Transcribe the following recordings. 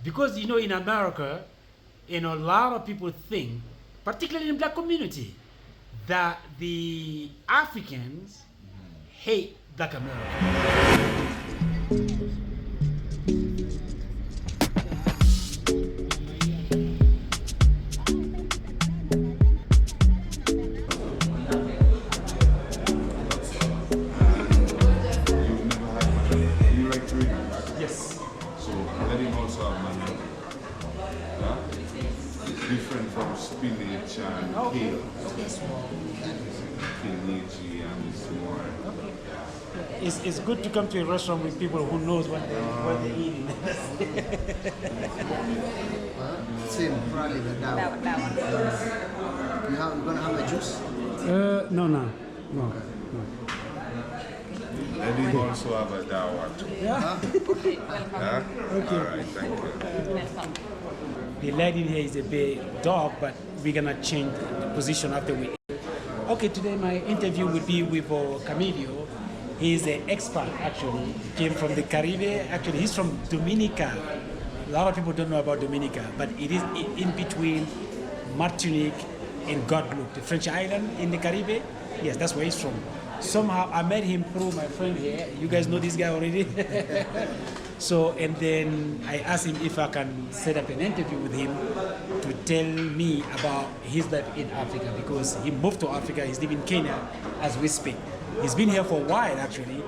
Because in America, a lot of people think, particularly in the black community, that the Africans hate black Americans. Yes. So letting also have money. It's different from spinach and kale. Spinach and small. It's good to come to a restaurant with people who knows what they're eating. Same, probably the that one. You're gonna have a juice? No. Letting also have a dawa too. Yeah. Okay, welcome. Okay. All right, thank you. Welcome. The lady here is a big dog, but we're gonna change the position after we eat. Okay, today my interview will be with Camio. He's an expert actually. He came from the Caribbean. Actually, he's from Dominica. A lot of people don't know about Dominica, but it is in between Martinique and Guadeloupe, the French island in the Caribbean. Yes, that's where he's from. Somehow I met him through my friend here. You guys know this guy already. So, and then I asked him if I can set up an interview with him to tell me about his life in Africa, because he moved to Africa. He's living in Kenya as we speak. He's been here for a while actually.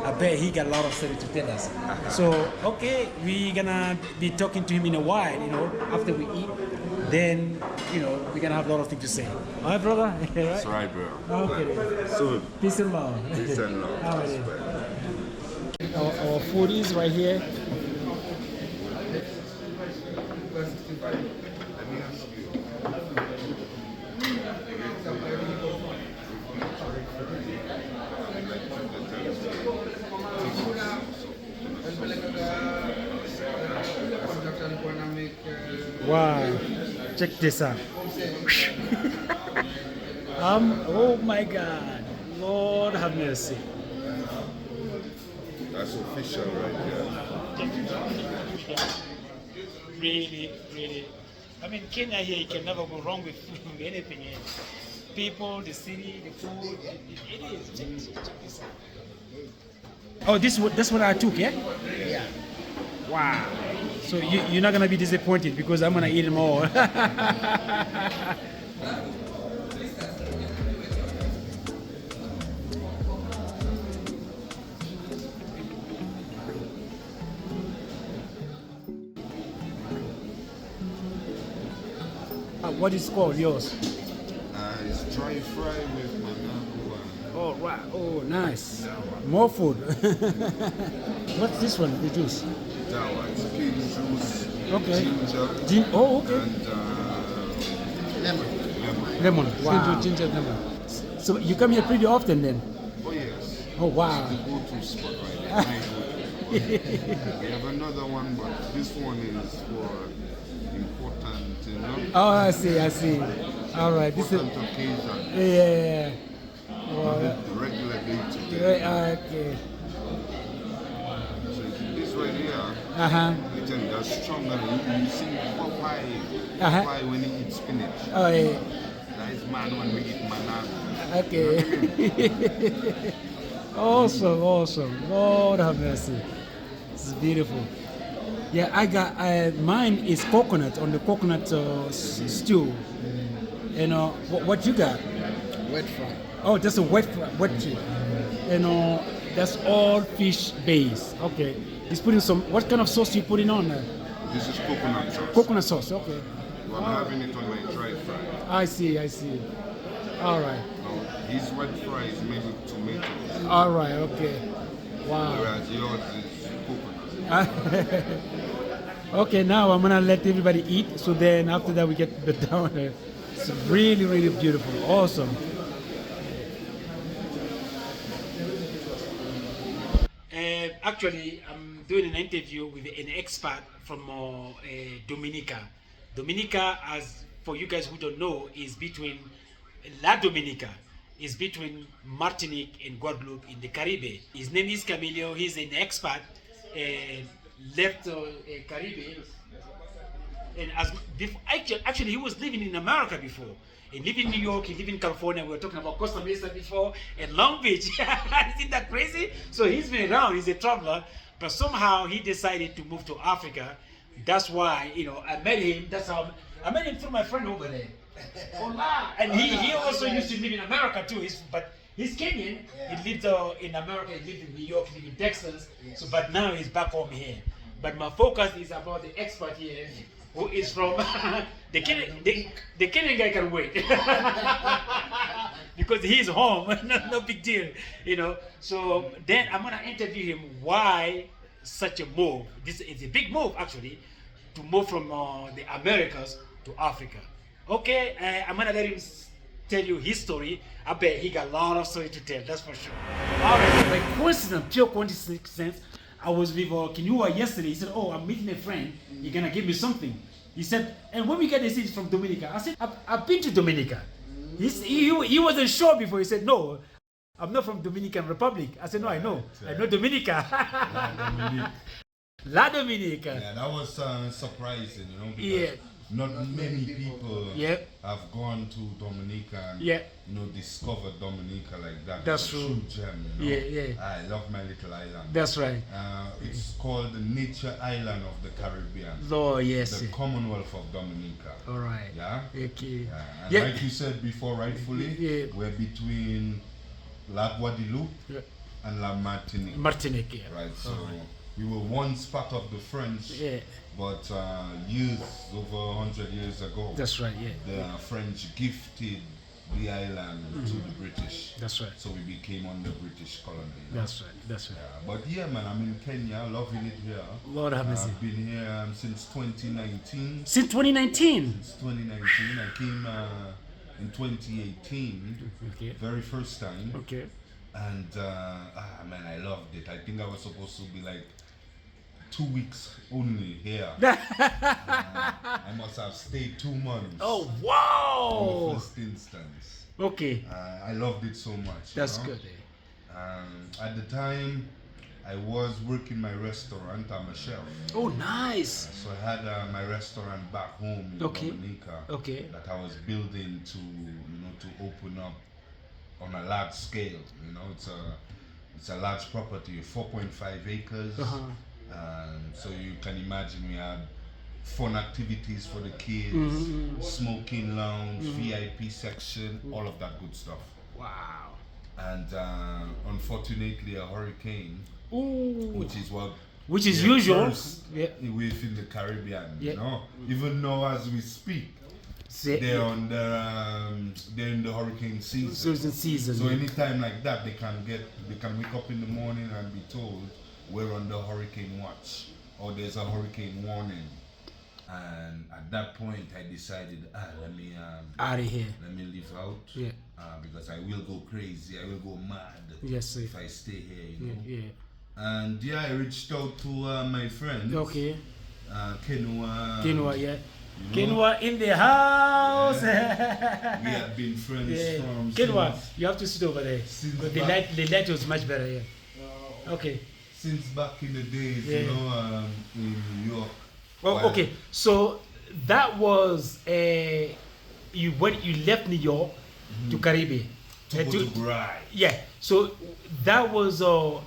I bet he got a lot of stories to tell us. So, okay, we're gonna be talking to him in a while, after we eat. Then, we're gonna have a lot of things to say. All right, brother? Right? That's right, bro. Okay. So, Peace and love. peace and love. All right. Our food is right here. Let me ask you. Wow. Check this out. Oh my God. Lord have mercy. That's official right there. Really, really. I mean, Kenya here, you can never go wrong with anything here. People, the city, the food, it is. Check this out. Oh, that's what I took, yeah? Yeah. Wow. So you're not gonna be disappointed because I'm gonna eat them all. What is called yours? It's dry fry with mango and Oh, right. Oh, nice. More food. What's this one? The juice? dawa. It's pig juice, Okay. ginger, Oh, okay. and Lemon. Lemon. Wow. Ginger lemon. So you come here pretty often then? Oh yes. Oh, wow. The go-to spot right there. My go-to. We have another one, but this one is for important, Oh, I see. All right. This is. important occasion. Yeah. Not the regular day today. Okay. So this right here, Uh-huh. I tell you, that's stronger. You see Popeye, Uh-huh. Popeye when he eats spinach. Oh, yeah. That is man when we eat banana. Okay. Awesome. Lord have mercy. This is beautiful. Yeah, I got mine is coconut on the coconut stew. What you got? Wet fry. Oh, that's a wet tree. That's all fish base. Okay. He's putting some. What kind of sauce you putting on there? This is coconut sauce. Coconut sauce. Okay. Well, I'm having it on my dry fry. I see. All right. Now, his wet fry is made with tomatoes, All right. Okay. Wow. whereas yours is coconut. Okay, now I'm gonna let everybody eat. So then after that we get down there. It's really, really beautiful. Awesome. Actually, I'm doing an interview with an expert from Dominica. Dominica, as for you guys who don't know, is between La Dominica. Is between Martinique and Guadeloupe in the Caribbean. His name is Camio. He's an expert left Caribbean, and as before, actually he was living in America before. He lived in New York, he lived in California. We were talking about Costa Mesa before, and Long Beach. Isn't that crazy? So he's been around. He's a traveler, but somehow he decided to move to Africa. That's why, you know, I met him. That's how I met him through my friend over there. Hola. And he also used to live in America too. But he's Kenyan. He lived in America. He lived in New York. He lived in Texas. So, but now he's back home here. But my focus is about the expert here, who is from the Kenyan. The Kenyan guy can wait because he's home. No big deal, you know. So then I'm gonna interview him. Why such a move? This is a big move actually, to move from the Americas to Africa. Okay, I'm gonna let him tell you his story. I bet he got a lot of story to tell. That's for sure. All right, by coincidence, pure coincidence, I was with Kinua yesterday. He said, "Oh, I'm meeting a friend. You're gonna give me something." He said, "And when we get this, it's from Dominica." I said, "I've been to Dominica." He wasn't sure before. He said, "No, I'm not from Dominican Republic." I said, "No, I know Dominica." La Dominica. Yeah, that was surprising, you know, because Yeah. not many people Yeah. have gone to Dominica and Yeah. you know, discovered Dominica like that. That's It's a true. true gem, you know? Yeah. I love my little island. That's right. It's called the Nature Island of the Caribbean. Oh, yes. The Commonwealth of Dominica. All right. Yeah. Okay. And Yeah. like you said before, rightfully, Yeah. we're between La Guadeloupe Yeah. and La Martinique. Martinique. Yeah. Right, so All right. we were once part of the French, Yeah. but over 100 years ago, That's right. Yeah. the French gifted the island to the British. That's right. So we became under British colony. you know? That's right. That's right. Yeah, but yeah, man, I'm in Kenya, loving it here. Lord have mercy. I've been here since 2019. Since 2019. Since 2019, I came in 2018, Okay. very first time. Okay. And man, I loved it. I think I was supposed to be like 2 weeks only here. I must have stayed 2 months. Oh, In wow. the first instance. Okay. I loved it so much. That's you know? good. Eh? At the time, I was working my restaurant. I'm a chef. Oh, nice. So I had my restaurant back home in Okay. Dominica Okay. that I was building to, you know, to open up on a large scale. You know, it's a large property, 4.5 acres. Uh-huh. So you can imagine we had fun activities for the kids, smoking lounge, VIP section, all of that good stuff. Wow. And unfortunately, a hurricane, Ooh. which is yeah, usual. first Yeah. within the Caribbean. Yeah. You know, even now as we speak, Say, they're on they're in the hurricane season. So it's in season. So yeah. anytime like that, they can wake up in the morning and be told we're under hurricane watch or there's a hurricane warning. And at that point, I decided, let me Out of here. live out. Yeah. Because I will go crazy, I will go mad Yes, sir. if I stay here, you Yeah. know. Yeah. And yeah, I reached out to my friends. Okay. Kenua. Quinoa, yeah. You know? Quinoa in the house. We have been friends Yeah. from Quinoa, since, you have to sit over there. Since But back- the light was much better, yeah. Okay. since back in the days, Yeah. you know, in New York. Well, While- okay. So that was you left New York to Caribbean. To go to Grai. Yeah. So that was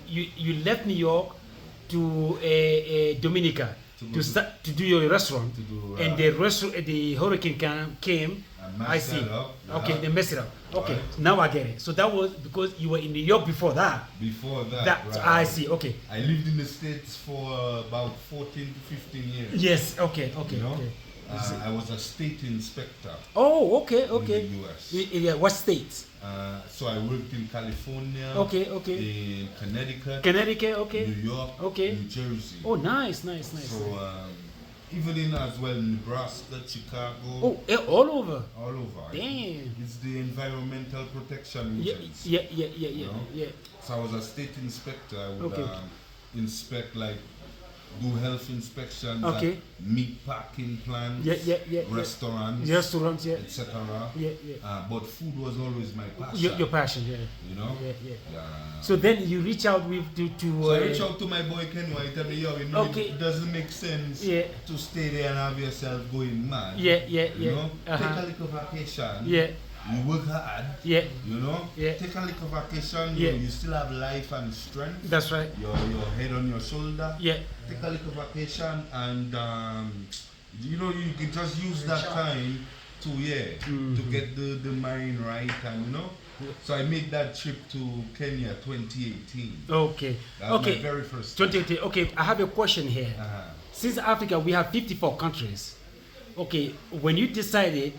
you left New York to Dominica To go to to- start to do your restaurant, To do, and the restaurant the hurricane came. And I messed see. that up, Okay, yeah. they messed it up. Okay, Right. now I get it. So that was because you were in New York before that. Before that, That right. I see. Okay. I lived in the States for about 14 to 15 years. Yes. Okay. Okay. You know? Okay. I was a state inspector Oh, okay. Okay. in the US. Yeah, what state? So I worked in California, Okay. Okay. in Connecticut, Connecticut. Okay. New York, Okay. New Jersey. Oh, nice. Nice. Nice. So even in as well Nebraska, Chicago, Oh, all over. all over. Damn. It's the environmental protection Yeah. agency. Yeah. Yeah. Yeah. Yeah. You know? Yeah. So I was a state inspector. I would Okay. inspect like do health inspections Okay. at meat packing plants, restaurants, etc. But food was always my passion. Your passion, yeah. You know? Yeah. So then you reach out with to So I reach out to my boy Kenyan. He tell me, yo, you know, it doesn't make sense to stay there and have yourself going mad. You know? Take a little vacation. You work hard. You know? Take a little vacation. You still have life and strength. That's right. Your head on your shoulder. Take a little vacation and you know, you can just use that time to to get the mind right, and you know. So I made that trip to Kenya 2018. Okay. That was my very first time. 2018. Okay, I have a question here. Since Africa we have 54 countries. Okay, when you decided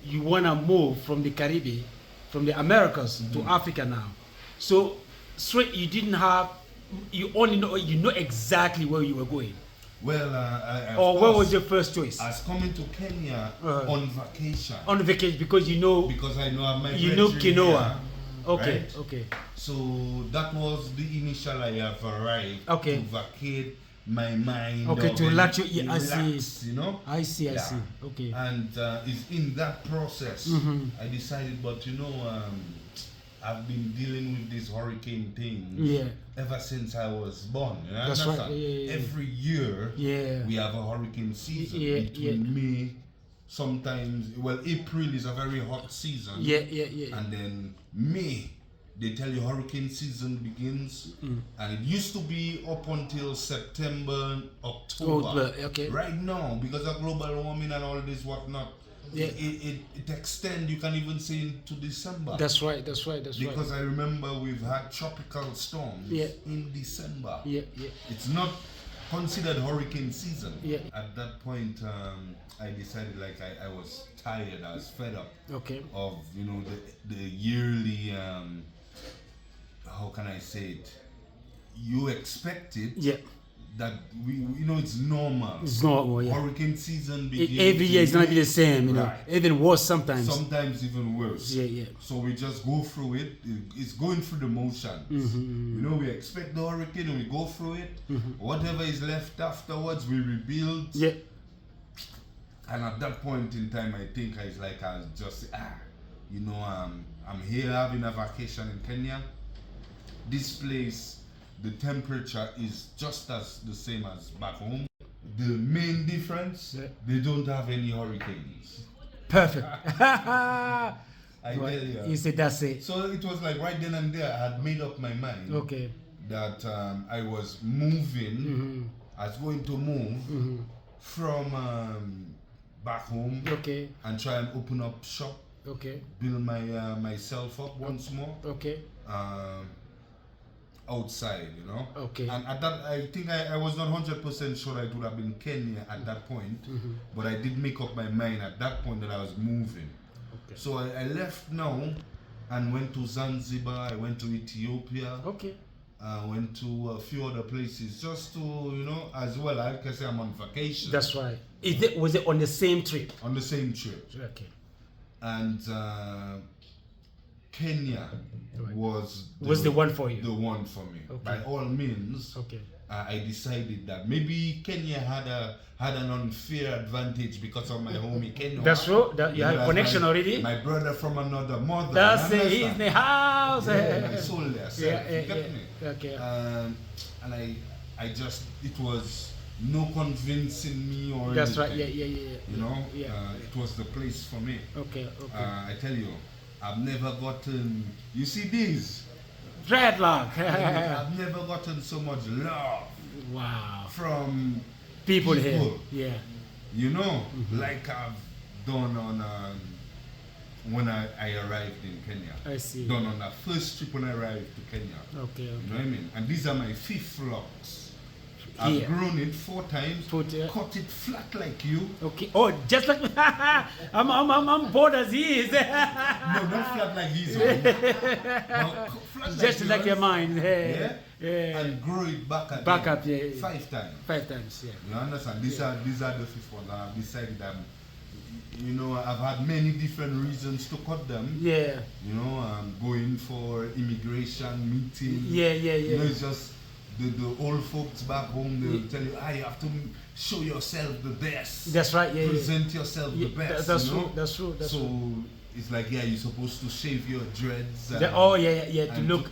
you wanna move from the Caribbean, from the Americas to Africa now, so straight you didn't have, you only know, you know exactly where you were going. Well, or what was your first choice? I was coming to Kenya on vacation. On vacation because you know. Because I know my. You know quinoa. Okay. Right? Okay. So that was the initial I have arrived. Okay. To vacate my mind. Okay, to relax your. I see. see. You know. I see. Okay. And it's in that process I decided, but you know, I've been dealing with these hurricane things ever since I was born. You know? That's right. Every year we have a hurricane season between May. Sometimes, well, April is a very hot season. And then May, they tell you hurricane season begins, and it used to be up until September, October. Right now, because of global warming and all this whatnot, it extends, you can even say, into December. That's right. Because I remember we've had tropical storms in December. It's not considered hurricane season. At that point, I decided, like, I was tired, I was fed up of, you know, the yearly, how can I say it? You expect it. That we, you know, it's normal. It's normal, Hurricane season begins. Every year it's gonna be the same, you know. Even worse sometimes. Sometimes even worse. So we just go through it. It's going through the motions. You know, we expect the hurricane and we go through it. Whatever is left afterwards, we rebuild. And at that point in time, I think I was like, I'll just say, you know, I'm here having a vacation in Kenya. This place, the temperature is just as the same as back home. The main difference, they don't have any hurricanes. Perfect. I tell you. You said that's it. So it was like right then and there, I had made up my mind that I was moving, I was going to move from back home and try and open up shop, build myself up once more. Outside, you know. And at that, I think I was not 100% sure I would have been Kenya at that point, but I did make up my mind at that point that I was moving. So I left now and went to Zanzibar. I went to Ethiopia. I went to a few other places just to, you know, as well. Like I say, I'm on vacation. That's right. Was it on the same trip? On the same trip. And Kenya was the one for you. The one for me. By all means, I decided that maybe Kenya had an unfair advantage because of my homie Kenya. That's true. You have a connection already. My brother from another mother. That's it. He's in the house. My soul there. So you get me. And I just, it was no convincing me or that's anything. Right. You know, it was the place for me. I tell you, I've never gotten, you see these? Dreadlock. I've never gotten so much love. Wow. From people here. You know, like I've done on, when I arrived in Kenya. I see. Done on that first trip when I arrived to Kenya. You know what I mean? And these are my 5th locks. I've grown it 4 times, cut it flat like you. Oh, just like me. I'm bored as he is. No, not flat like his one. No, flat just like your mind. And grow it back again. 5 times. 5 times, You understand? These are the 5th ones. I've decided that, you know, I've had many different reasons to cut them. You know, going for immigration meeting. You know, it's just the old folks back home, they'll tell you, you have to show yourself the best. That's right. Yeah. Present yourself the best. That's you know? true. That's true. That's so true. it's like, you're supposed to shave your dreads. And, To look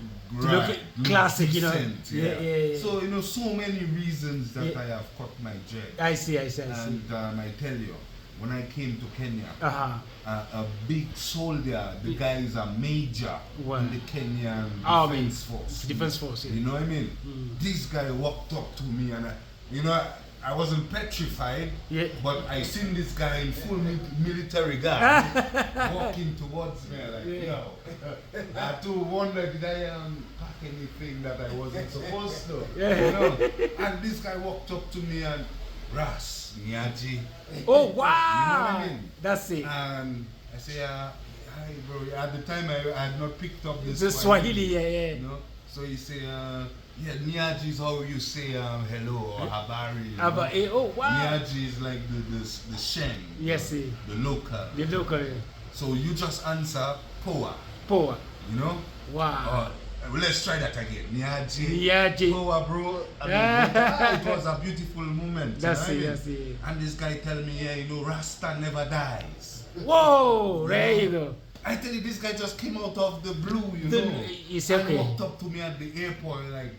classic, you know. Decent, Yeah. So so many reasons that I have cut my dread. I see. And I tell you, when I came to Kenya, a big soldier, the guy is a major in the Kenyan Defense Force. Defense Force, yeah. You know what I mean? This guy walked up to me and I wasn't petrified, but I seen this guy in full military garb walking towards me like, I had to wonder, did I pack anything that I wasn't supposed to? You know? And this guy walked up to me and, Ras, Nyaji. Oh, wow! You know what I mean? That's it. And I say, hi bro. At the time I had not picked up this The Swahili, yeah. You know? So he say, Nyaji is how you say hello or habari. Oh, wow! Nyaji is like the Sheng. Yes, the local. The local. So you just answer Poa. Poa. You know? Wow. Let's try that again. Nyaji. Poa, bro. It was a beautiful moment. That's it. And this guy tell me, Rasta never dies. Whoa, there you go. I tell you, this guy just came out of the blue, know. It's okay. And walked up to me at the airport like,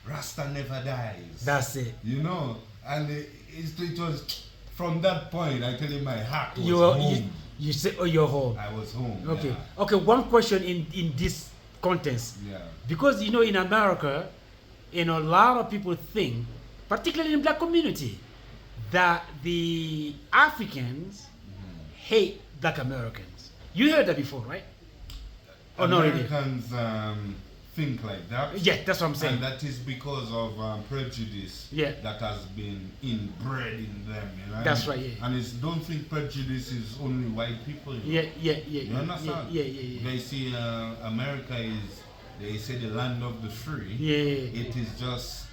Rasta never dies. That's it. You know, and it was from that point. I tell you, my heart was home. You say, you're home. I was home. Okay. Yeah. Okay. One question in this context. Yeah. Because in America, a lot of people think, particularly in black community, that the Africans hate black Americans. You heard that before, right? Or not really? Americans think like that. Yeah, that's what I'm saying. And that is because of prejudice that has been inbred in them. You know? That's right, yeah. And don't think prejudice is only white people. Yeah. You understand? Yeah. They see America is, they say, the land of the free. Yeah. It is just,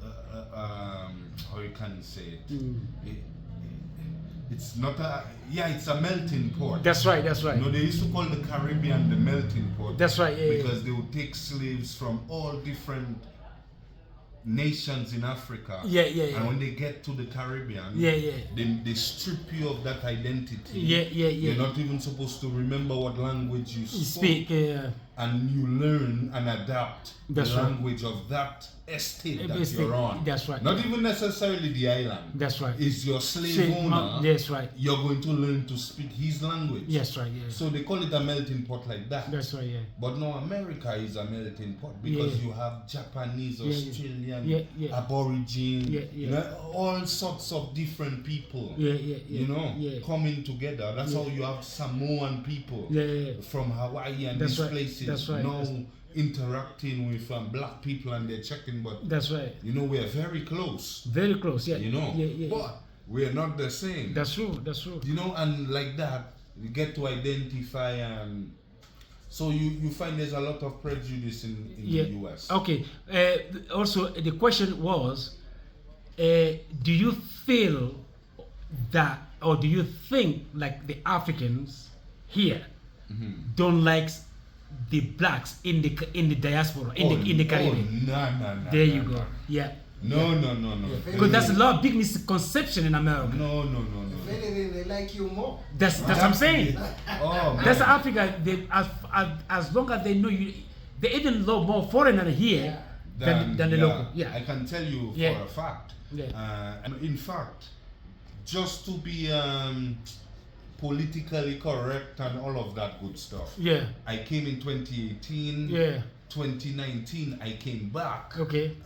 how you can say it? It's not it's a melting pot. That's right. They used to call the Caribbean the melting pot. That's right, because they would take slaves from all different nations in Africa. And when they get to the Caribbean, they strip you of that identity. You're not even supposed to remember what language you speak. And you learn and adapt the language of that estate that you're on. That's right. Not even necessarily the island. That's right. Is your slave owner. That's right. You're going to learn to speak his language. That's right. So they call it a melting pot like that. That's right. But no, America is a melting pot because you have Japanese, Australian, Aborigine, all sorts of different people. Coming together. That's how you have Samoan people from Hawaii and these places. That's right. Interacting with black people and they're checking, but that's right. We're very close. Very close, But we're not the same. That's true. And like that, you get to identify, and so you find there's a lot of prejudice in the US. Okay. Also, the question was, do you feel that, or do you think like the Africans here don't like the blacks in the diaspora, in the Caribbean? No. There you go. Yeah. No. Because there's a lot of big misconception in America. No. If anything, they like you more. That's what I'm saying. Oh, that's Africa. They, as long as they know you, they even love more foreigner here than the local. Yeah. I can tell you for a fact. And in fact, just to be politically correct and all of that good stuff. Yeah. I came in 2018. Yeah. 2019, I came back. Okay.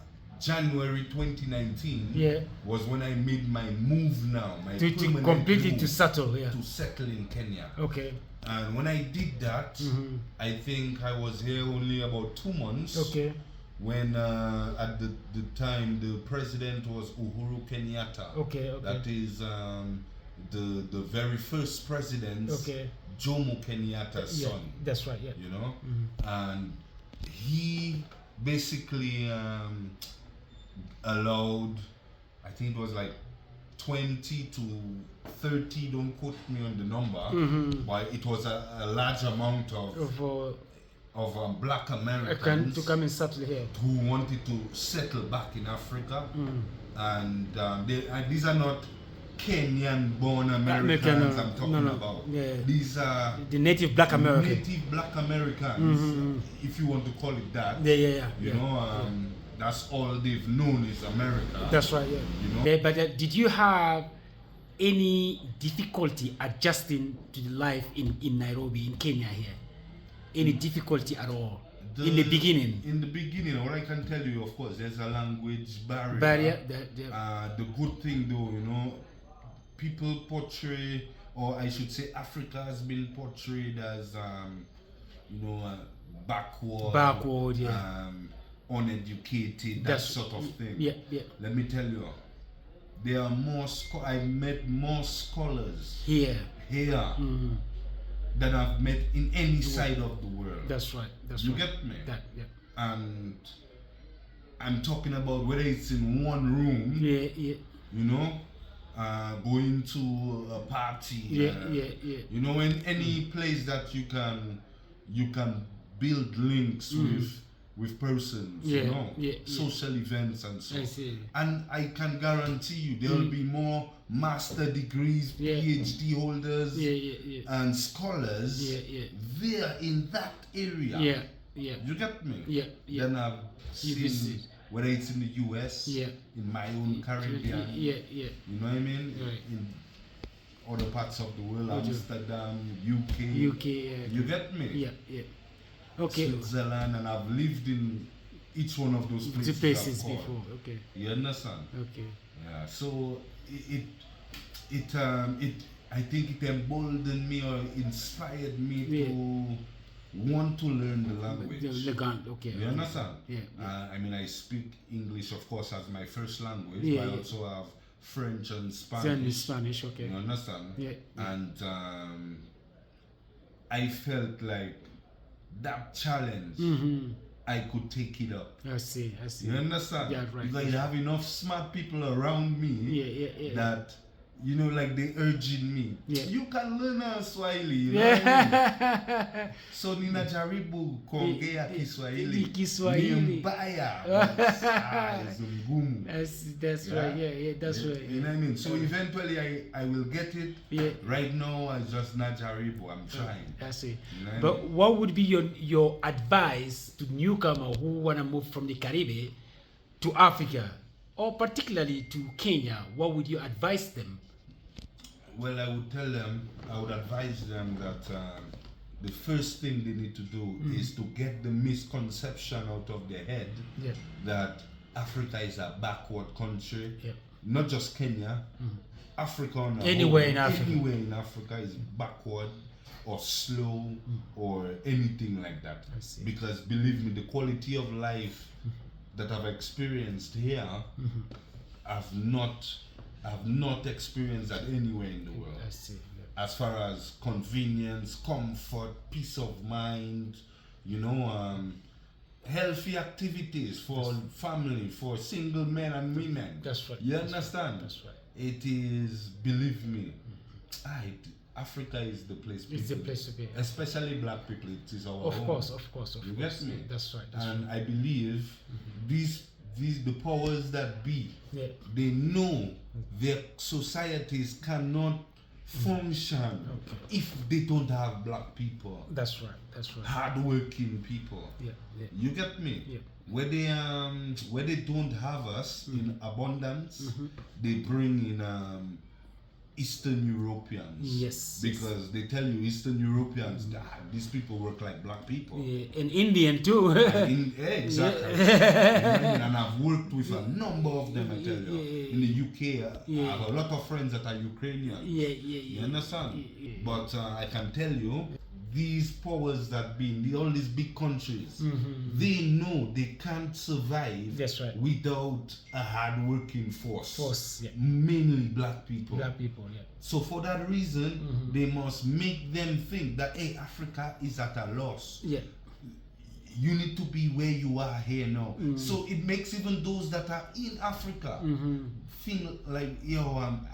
January 2019 was when I made my move now. To completely to settle, to settle in Kenya. Okay. And when I did that, I think I was here only about 2 months. Okay. When at the time the president was Uhuru Kenyatta. Okay. That is the very first president, Jomo Kenyatta's son. That's right. Yeah. And he basically allowed, I think it was like 20 to 30, don't quote me on the number, but it was a large amount of black To Americans come and settle here. who wanted to settle back in Africa, and these are not Kenyan-born Americans I'm talking about. Yeah. These are The native black American. native black Americans, if you want to call it that. You know, that's all they've known is America. That's right. Yeah. You know? But did you have any difficulty adjusting to the life in Nairobi, in Kenya here? Any difficulty at all in the beginning? In the beginning, what I can tell you, of course, there's a language barrier. The good thing, though, you know, people portray, or I should say, Africa has been portrayed as, you know, backward, uneducated, that sort of thing. Let me tell you, there are more. I met more scholars here. Than I've met in any side of the world. That's right. You get me? And I'm talking about whether it's in one room, you know, going to a party, you know, in any place that you can build links with persons, you know, social events and so. And I can guarantee you there will be more master degrees, PhD holders, and scholars there in that area. You get me? Then I've seen whether it's in the US, in my own Caribbean, you know what I mean? In other parts of the world, Amsterdam, UK. You get me? Okay. Switzerland, and I've lived in each one of those places before. You understand? Yeah. So I think it emboldened me or inspired me to want to learn the language. You understand? I mean, I speak English, of course, as my first language, but I also have French and Spanish. You understand? And I felt like that challenge, I could take it up. I see. You understand? Yeah, right. Because you have enough smart people around me that, you know, like they urging me. You can learn Swahili. You know what I mean? So ninajaribu kuongea Kiswahili. Ni mbaya. That's right. That's right. You know what I mean? So eventually I will get it. Right now I just najaribu. I'm trying. I see. You know But what would be your advice to newcomers who want to move from the Caribbean to Africa, or particularly to Kenya? What would you advise them? Well, I would advise them that the first thing they need to do is to get the misconception out of their head that Africa is a backward country. Not just Kenya, Africa on anywhere in Africa is backward or slow or anything like that. Because believe me, the quality of life that I've experienced here, I've not experienced that anywhere in the world. As far as convenience, comfort, peace of mind, you know, healthy activities for family, for single men and women. That's right. You understand? That's right. It is, believe me, Africa is the place. It's the place to be. Especially black people. It is our home. Of course. You get me? That's right. And I believe the powers that be, they know their societies cannot function if they don't have black people. That's right. Hardworking people. You get me? Where they don't have us in abundance, they bring in Eastern Europeans. Because they tell you Eastern Europeans, these people work like black people. And Indian too. Exactly. And I've worked with a number of them, I tell you. In the UK, I have a lot of friends that are Ukrainians. You understand? But I can tell you, these powers that be in all these big countries, they know they can't survive without a hard-working force. Mainly black people. So for that reason, they must make them think that, hey, Africa is at a loss. you need to be where you are here now. So it makes even those that are in Africa feel like,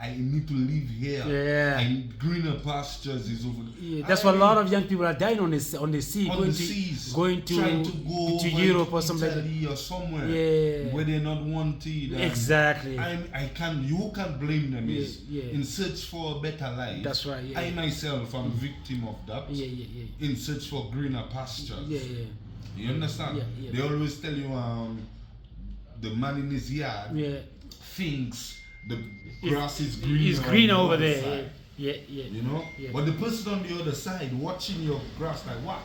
I need to live here. Yeah. And greener pastures is over. Yeah, that's why a lot of young people are dying on the sea, On the seas, trying to go to over Europe or to something like Italy or somewhere Yeah. where they're not wanted. And Exactly. you can't blame them. Yeah, Is yeah. in search for a better life. That's right, yeah, I yeah. myself am victim of that. Yeah. In search for greener pastures. Yeah. You understand? Yeah. They always tell you the man in his yard Yeah. thinks the grass is greener. It's greener on the over other there. side. Yeah. You know? Yeah. But the person on the other side watching your grass like, wow,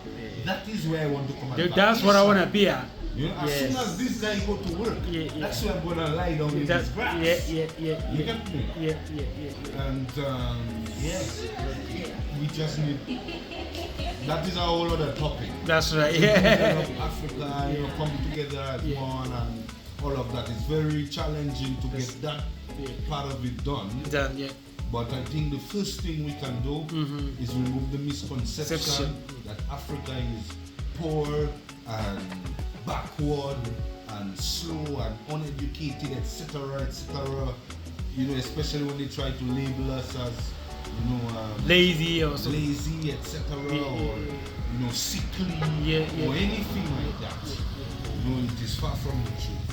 that is where I want to come and That's what I want to be at. You know, as soon as this guy go to work, that's where I'm going to lie down in That's, his grass. yeah. You get me? Yeah. And we just need. That is a whole other topic. That's right. People Yeah. of Africa, come together as one, and all of that. It's very challenging to get that part of it done. Done. Yeah. But I think the first thing we can do is remove the misconception that Africa is poor and backward and slow and uneducated, etc., etc. You know, especially when they try to label us as, Lazy or something. lazy, etc., or sickly, Yeah. or anything like that. It is far from the truth.